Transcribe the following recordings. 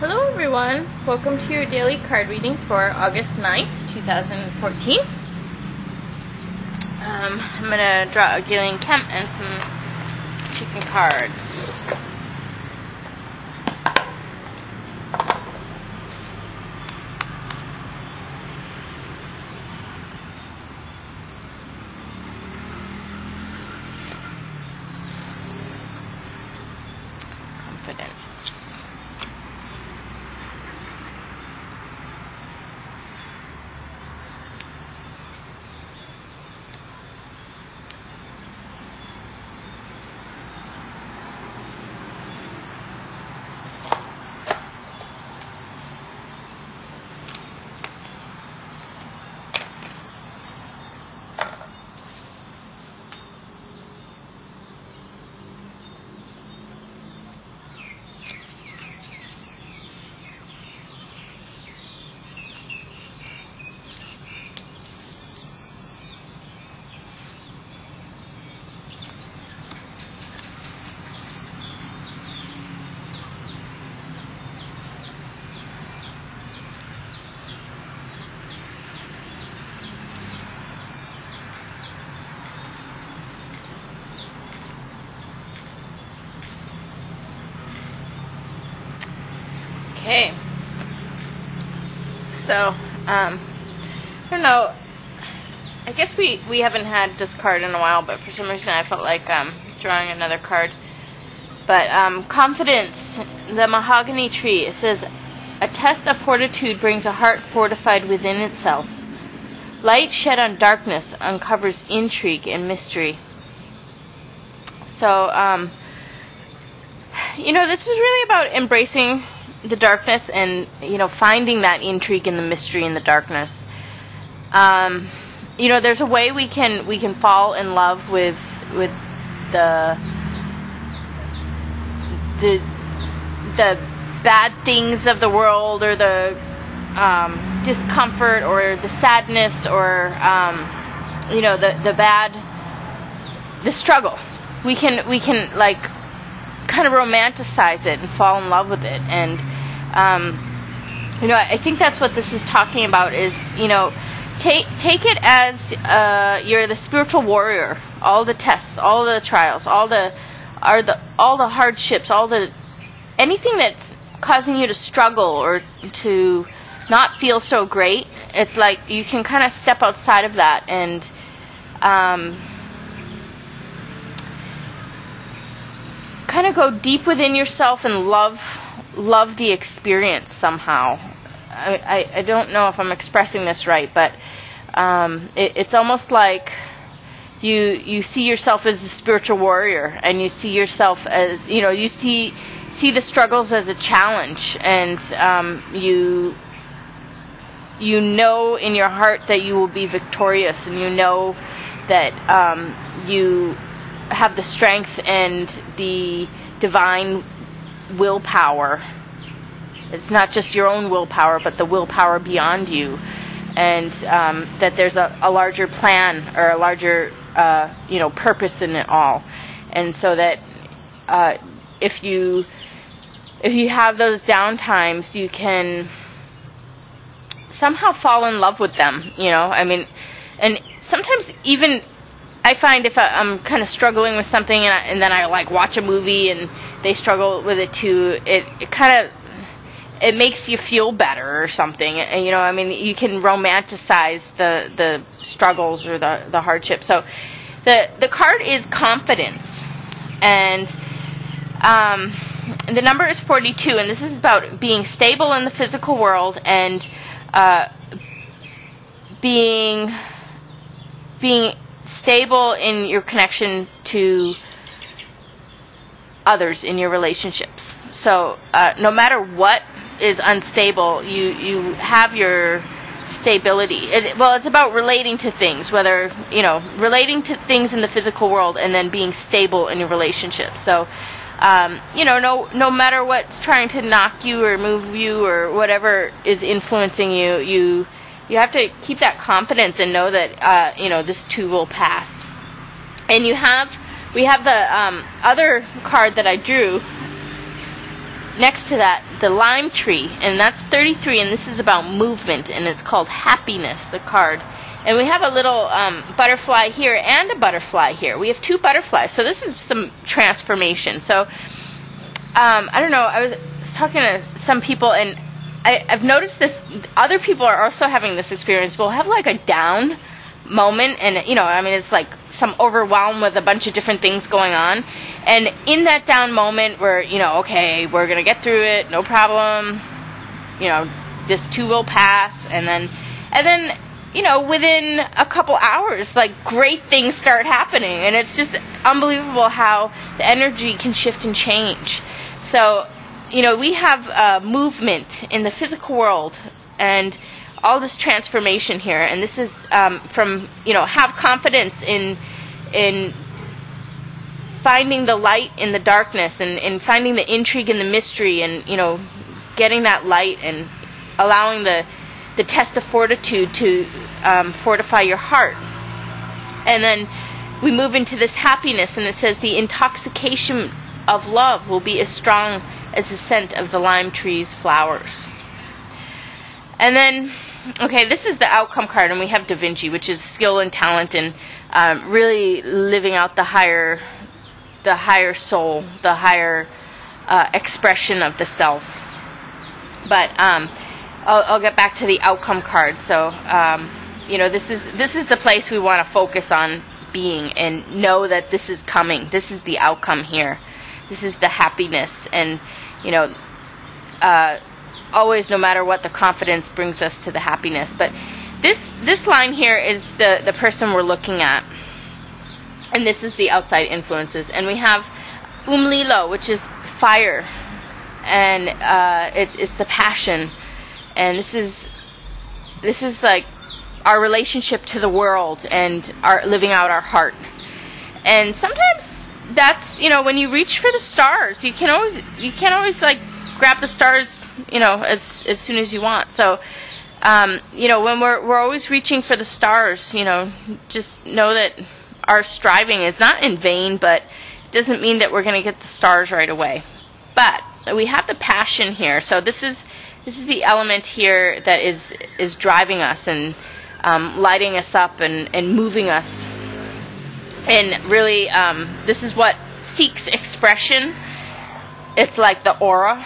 Hello everyone, welcome to your daily card reading for August 9th, 2014. I'm going to draw a Gillian Kemp and some chicken cards. Confidence. Okay, so, I don't know, I guess we haven't had this card in a while, but for some reason I felt like drawing another card. But confidence, the mahogany tree, it says, a test of fortitude brings a heart fortified within itself. Light shed on darkness uncovers intrigue and mystery. So, this is really about embracing the darkness and, finding that intrigue and the mystery in the darkness. There's a way we can fall in love with the bad things of the world, or the discomfort, or the sadness, or the struggle. We can like kind of romanticize it and fall in love with it, and I think that's what this is talking about. Is take it as you're the spiritual warrior. All the tests, all the trials, all the hardships, anything that's causing you to struggle or to not feel so great. It's like you can kind of step outside of that and kind of go deep within yourself and love the experience somehow. I don't know if I'm expressing this right, but it's almost like you see yourself as a spiritual warrior, and you see yourself as, you see the struggles as a challenge, and you know in your heart that you will be victorious, and you know that you have the strength and the divine willpower. It's not just your own willpower, but the willpower beyond you, and that there's a larger plan, or a larger purpose in it all. And so that if you have those down times, you can somehow fall in love with them. And sometimes even I find if I'm kind of struggling with something, and then I like watch a movie and they struggle with it too, it makes you feel better or something. You can romanticize the struggles or the hardship. So the card is confidence, and the number is 42, and this is about being stable in the physical world, and being stable in your connection to others in your relationships. So no matter what is unstable, you have your stability. It's about relating to things, whether relating to things in the physical world, and then being stable in your relationships. So no matter what's trying to knock you or move you or whatever is influencing you, you have to keep that confidence and know that this too will pass. And we have the other card that I drew next to that, the lime tree, and that's 33, and this is about movement, and it's called happiness, the card. And we have a little butterfly here and a butterfly here. We have 2 butterflies, so this is some transformation. So, I don't know, I was talking to some people, and I've noticed this, other people are also having this experience. We'll have like a down moment, and it's like some overwhelm with a bunch of different things going on, and in that down moment we're okay, we're gonna get through it, no problem, this too will pass, and then within a couple hours, like, great things start happening, and it's just unbelievable how the energy can shift and change. So we have movement in the physical world, and all this transformation here, and this is from have confidence in finding the light in the darkness, and in finding the intrigue and the mystery, and getting that light, and allowing the test of fortitude to fortify your heart. And then we move into this happiness, and it says the intoxication of love will be as strong as the scent of the lime tree's flowers. And then, okay, this is the outcome card, and we have Da Vinci, which is skill and talent, and really living out the higher soul, the higher expression of the self. But I'll get back to the outcome card. So this is the place we want to focus on being, and know that this is coming. This is the outcome here. This is the happiness, and always, no matter what, the confidence brings us to the happiness. But this line here is the person we're looking at, and this is the outside influences. And we have Lilo, which is fire, and it's the passion, and this is like our relationship to the world, and our living out our heart. And sometimes that's when you reach for the stars, you can't always like grab the stars as soon as you want. So when we're always reaching for the stars, just know that our striving is not in vain, but it doesn't mean that we're going to get the stars right away. But we have the passion here. So this is the element here that is driving us, and lighting us up, and moving us. And really, this is what seeks expression. It's like the aura.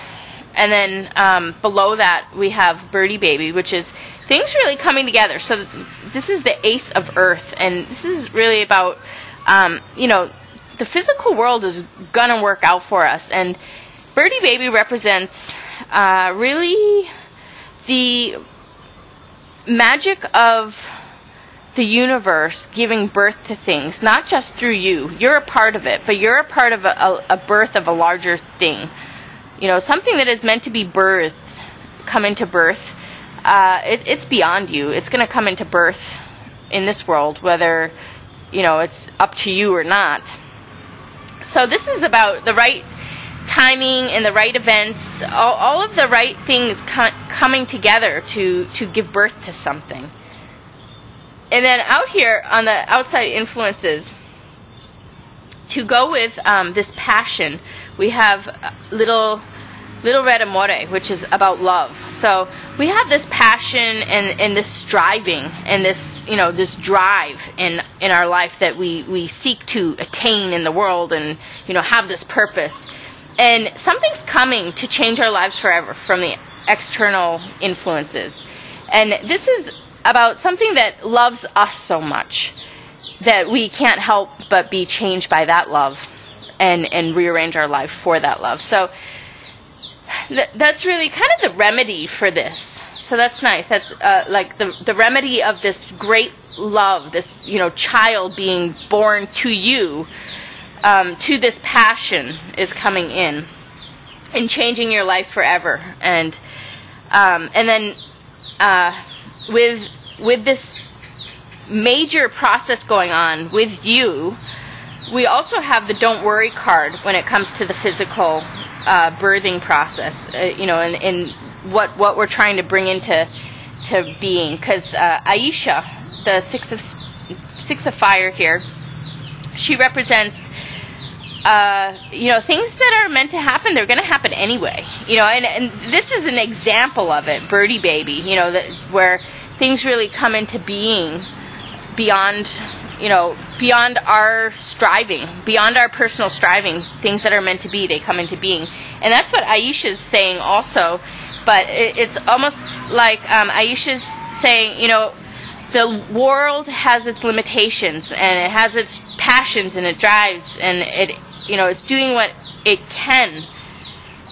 And then below that we have Birdie Baby, which is things really coming together. So this is the Ace of Earth, and this is really about, the physical world is gonna work out for us. And Birdie Baby represents really the magic of the universe giving birth to things, not just through you. You're a part of it, but you're a part of a birth of a larger thing. Something that is meant to be birthed, come into birth. It's beyond you. It's going to come into birth in this world, whether it's up to you or not. So this is about the right timing and the right events, all of the right things coming together to give birth to something. And then out here on the outside influences, to go with this passion, we have Little Red Amore, which is about love. So we have this passion and this striving and this this drive in our life that we seek to attain in the world, and have this purpose. And something's coming to change our lives forever from the external influences. And this is about something that loves us so much that we can't help but be changed by that love, and rearrange our life for that love. So that's really kind of the remedy for this. So that's nice. That's like the remedy of this great love, this child being born to you, to this passion is coming in and changing your life forever. And then with this major process going on with you, we also have the Don't Worry card when it comes to the physical birthing process, and what we're trying to bring into being. Because Aisha, the six of fire here, she represents things that are meant to happen, they're going to happen anyway. And this is an example of it, Birdie Baby, where things really come into being beyond our striving, beyond our personal striving. Things that are meant to be, they come into being. And that's what Aisha's saying also. But it's almost like Aisha's saying, the world has its limitations, and it has its passions, and it drives, and it's doing what it can.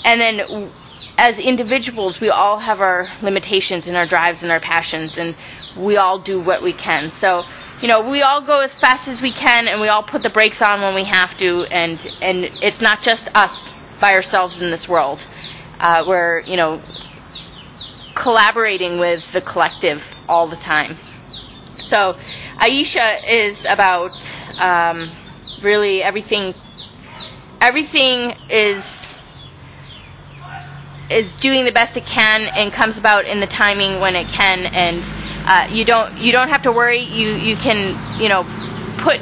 And then as individuals, we all have our limitations and our drives and our passions, and we all do what we can. So, we all go as fast as we can, and we all put the brakes on when we have to, and it's not just us by ourselves in this world. We're, collaborating with the collective all the time. So Aisha is about really everything is doing the best it can and comes about in the timing when it can, and you don't have to worry. You can put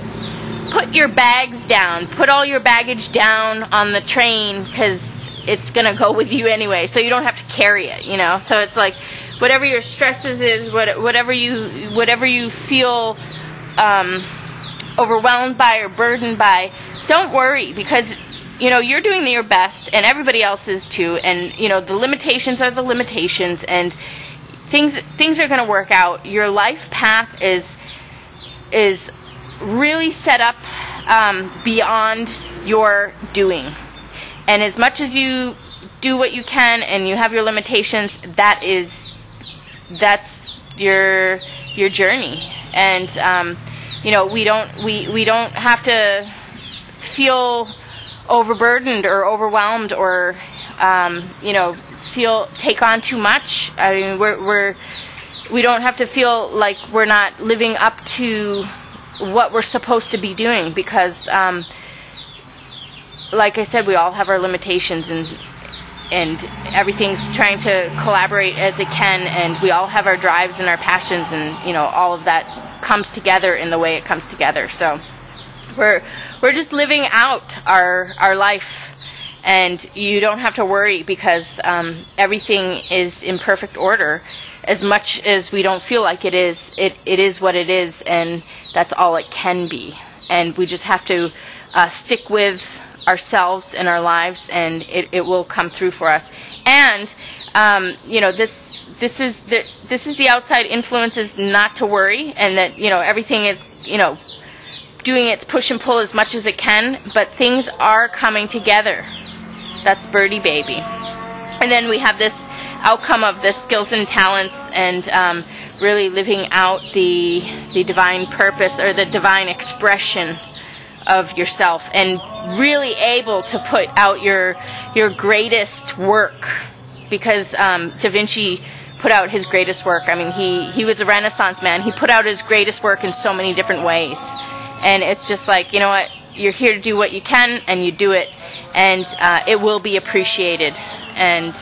your bags down, put all your baggage down on the train, because it's gonna go with you anyway, so you don't have to carry it, so it's like whatever your stresses is, whatever you feel overwhelmed by or burdened by, don't worry, because you're doing your best, and everybody else is too, and the limitations are the limitations, and things are going to work out. Your life path is really set up beyond your doing, and as much as you do what you can and you have your limitations, that's your journey. And we don't have to feel overburdened or overwhelmed or take on too much. I mean, we don't have to feel like we're not living up to what we're supposed to be doing, because like I said, we all have our limitations, and everything's trying to collaborate as it can, and we all have our drives and our passions, and all of that comes together in the way it comes together. So we're just living out our life, and you don't have to worry, because everything is in perfect order. As much as we don't feel like it is what it is, and that's all it can be. And we just have to stick with ourselves and our lives, and it will come through for us. And this is the outside influences not to worry, and that everything is doing its push and pull as much as it can, but things are coming together. That's Birdie Baby. And then we have this outcome of the skills and talents, and really living out the divine purpose, or the divine expression of yourself, and really able to put out your greatest work, because Da Vinci put out his greatest work. I mean, he was a Renaissance man. He put out his greatest work in so many different ways, and it's just like, what, you're here to do what you can, and you do it, and it will be appreciated, and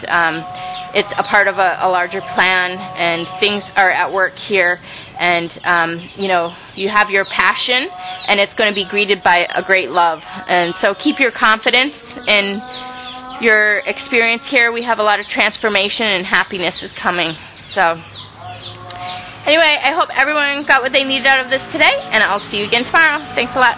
it's a part of a larger plan, and things are at work here, and you have your passion, and it's going to be greeted by a great love. And so keep your confidence in your experience here. We have a lot of transformation, and happiness is coming. So anyway, I hope everyone got what they needed out of this today, and I'll see you again tomorrow. Thanks a lot.